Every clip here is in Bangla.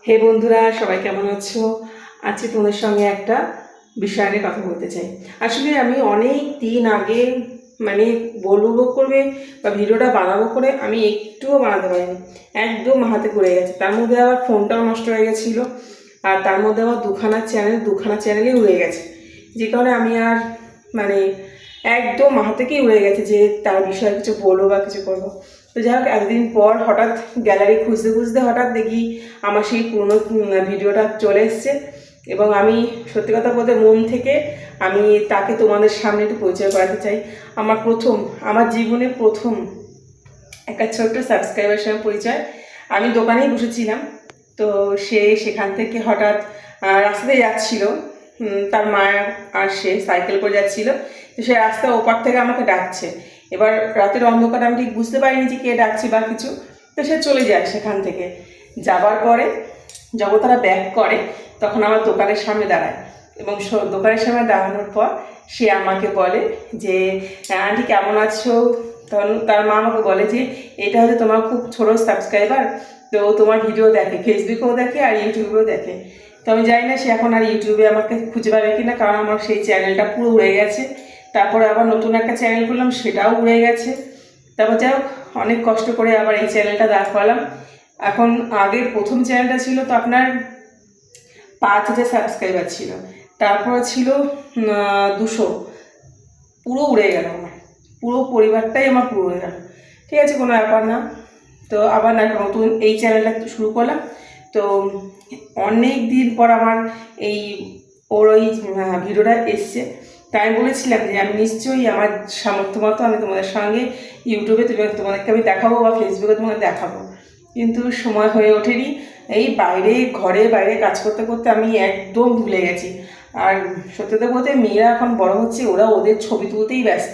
হে বন্ধুরা, সবাই কেমন আছো? আজকে তোমাদের সঙ্গে একটা বিষয় নিয়ে কথা বলতে চাই। আসলে আমি অনেক দিন আগে বলবো করবে বা ভিডিওটা বানাবো করে আমি একটুও বানাতে পারিনি, একদম হাতে পড়ে গেছে। তার মধ্যে আবার ফোনটাও নষ্ট হয়ে গেছিলো, আর তার মধ্যে আবার দুখানা চ্যানেলই উড়ে গেছে, যে কারণে আমি আর একদম মাথা থেকেই উড়ে গেছে যে তার বিষয়ে কিছু বলবো বা কিছু করবো। তো যাই হোক, একদিন পর হঠাৎ গ্যালারি খুঁজতে খুঁজতে হঠাৎ দেখি আমার সেই পুরনো ভিডিওটা চলে এসছে, এবং আমি সত্যি কথা বলতে মন থেকে আমি তাকে তোমাদের সামনে একটু পরিচয় করাতে চাই। আমার জীবনে প্রথম একটা ছোট্ট সাবস্ক্রাইবারের সঙ্গে পরিচয়। আমি দোকানেই বসেছিলাম, তো সেখান থেকে হঠাৎ রাস্তাতে যাচ্ছিল, তার মা আর সে সাইকেল করে যাচ্ছিল, তো সে রাস্তা ওপার থেকে আমাকে ডাকছে। এবার রাতের অন্ধকার আমি ঠিক বুঝতে পারিনি যে কে ডাকছে বা কিছু, তো সে চলে যায়। সেখান থেকে যাবার পরে যখন তারা ব্যাক করে তখন আমার দোকানের সামনে দাঁড়ায়, এবং দোকানের সামনে দাঁড়ানোর পর সে আমাকে বলে যে আন্টি কেমন আছো। তখন তার মা আমাকে বলে যে এটা হচ্ছে তোমার খুব ছোটো সাবস্ক্রাইবার, তো তোমার ভিডিও দেখে, ফেসবুকেও দেখে আর ইউটিউবেও দেখে। তো আমি জানি না সে এখন আর ইউটিউবে আমাকে খুঁজে পাবে কিনা, কারণ আমার সেই চ্যানেলটা পুরো উড়ে গেছে। তারপরে আবার নতুন একটা চ্যানেল করলাম, সেটাও উড়ে গেছে। তারপর যাই হোক, অনেক কষ্ট করে আবার এই চ্যানেলটা দাঁড় করালাম। এখন আগের প্রথম চ্যানেলটা ছিল তো আপনার 5,000 সাবস্ক্রাইবার ছিল, তারপরে ছিল 200, পুরো উড়ে গেল। আমার পুরো পরিবারটাই আমার পুরো উড়ে গেল। ঠিক আছে, কোনো ব্যাপার না। তো আবার নতুন এই চ্যানেলটা শুরু করলাম। তো অনেক দিন পর আমার ওর ওই ভিডিওটা এসছে। তাই আমি বলেছিলাম যে আমি নিশ্চয়ই আমার সামর্থ্য মতো আমি তোমাদের সঙ্গে ইউটিউবে তোমাদেরকে আমি দেখাবো বা ফেসবুকে তোমাদের দেখাবো, কিন্তু সময় হয়ে ওঠেনি। এই ঘরে বাইরে কাজ করতে করতে আমি একদম ভুলে গেছি। আর সত্যি কথা বলতে মেয়েরা এখন বড় হচ্ছে, ওরা ওদের ছবি তুলতেই ব্যস্ত,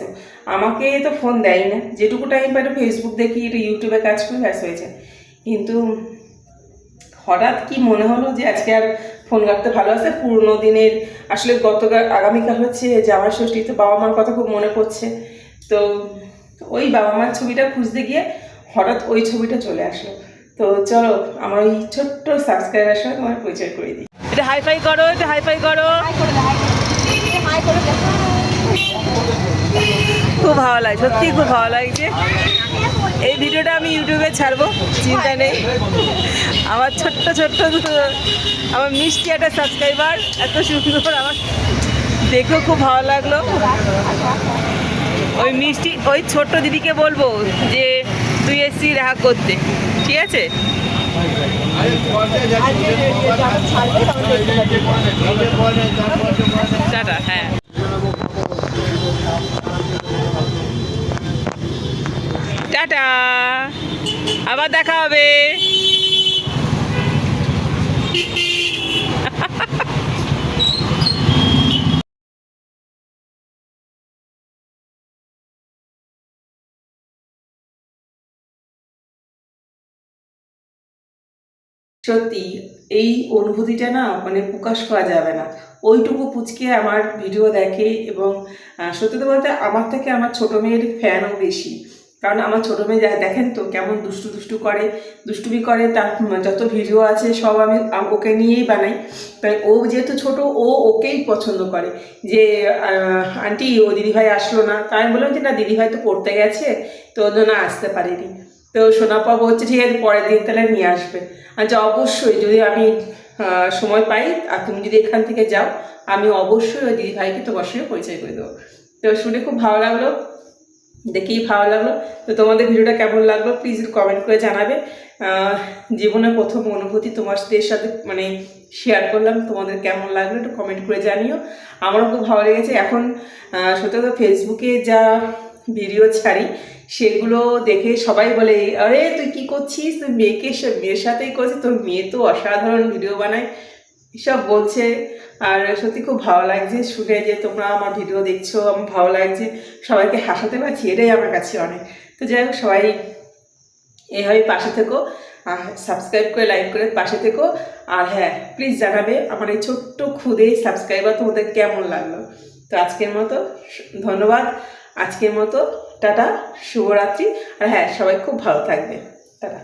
আমাকে তো ফোন দেয় না। যেটুকু টাইম পাই ফেসবুক দেখি, একটু ইউটিউবে কাজ করি, ব্যস্ত হয়েছে। কিন্তু হঠাৎ কি মনে হলো যে আজকে আর ফোন ঘাঁটতে ভালো আছে, পুরোনো দিনের। আসলে আগামীকাল হচ্ছে জামাই ষষ্ঠী, তো বাবা মার কথা খুব মনে পড়ছে। তো ওই বাবা মার ছবিটা খুঁজতে গিয়ে হঠাৎ ওই ছবিটা চলে আসলো। তো চলো আমার ওই ছোট্ট সাবস্ক্রাইবার সঙ্গে তোমার পরিচয় করে দিই। এটা হাইফাই করো, এটা হাইফাই করো। খুব ভালো লাগে, সত্যি খুব ভালো লাগছে। এই ভিডিওটা আমি ইউটিউবে ছাড়বো, চিন্তা নেই। আমার ছোট্ট আমার মিষ্টি একটা সাবস্ক্রাইবার, এত সুন্দর, আমার দেখেও খুব ভালো লাগলো। ওই ছোট্ট দিদিকে বলবো যে তুই এসছি দেখা করতে, ঠিক আছে? টাটা। হ্যাঁ, টাটা, আবার দেখা হবে। সত্যি এই অনুভূতিটা না প্রকাশ করা যাবে না। ওইটুকু পুচকে আমার ভিডিও দেখে, এবং সত্যি কথা বলতে আমার থেকে আমার ছোটো মেয়ের ফ্যানও বেশি। কারণ আমার ছোটো মেয়ে দেখেন তো কেমন দুষ্টুমি করে। তার যত ভিডিও আছে সব আমি ওকে নিয়েই বানাই। তাই ও যেহেতু ছোটো, ওকেই পছন্দ করে যে আন্টি ও দিদিভাই আসলো না। তাই আমি বললাম যে না, দিদিভাই তো পড়তে গেছে, তো ওর জন্য আসতে পারিনি। তো সোনাপাবু হচ্ছে ঠিক আছে, পরের দিন তাহলে নিয়ে আসবে। আচ্ছা, অবশ্যই যদি আমি সময় পাই আর তুমি যদি এখান থেকে যাও, আমি অবশ্যই ওই দিদিভাইকে তোমার সঙ্গে পরিচয় করে দেবো। তো শুনে খুব ভালো লাগলো, দেখেই ভালো লাগলো। তো তোমাদের ভিডিওটা কেমন লাগলো প্লিজ কমেন্ট করে জানাবে। জীবনের প্রথম অনুভূতি তোমাদের সাথে শেয়ার করলাম, তোমাদের কেমন লাগলো একটু কমেন্ট করে জানিও। আমারও খুব ভালো লেগেছে। এখন সত্যি কথা ফেসবুকে যা ভিডিও ছাড়ি সেগুলো দেখে সবাই বলে, আরে তুই কি করছিস, তুই মেয়ের সাথেই করছিস, তোর মেয়ে তো অসাধারণ ভিডিও বানায়, এসব বলছে। আর সত্যি খুব ভালো লাগছে শুনে যে তোমরা আমার ভিডিও দেখছো, আমার ভালো লাগছে, সবাইকে হাসাতে পারছি, এটাই আমার কাছে অনেক। তো যাই হোক, সবাই এভাবে পাশে থেকো, সাবস্ক্রাইব করে লাইক করে পাশে থেকো। আর হ্যাঁ, প্লিজ জানাবে আমার এই ছোট্ট খুদে সাবস্ক্রাইবার তোমাদের কেমন লাগলো। তো আজকের মতো ধন্যবাদ, আজকের মতো টাটা, শুভরাত্রি। আর হ্যাঁ, সবাই খুব ভালো থাকবে, টাটা।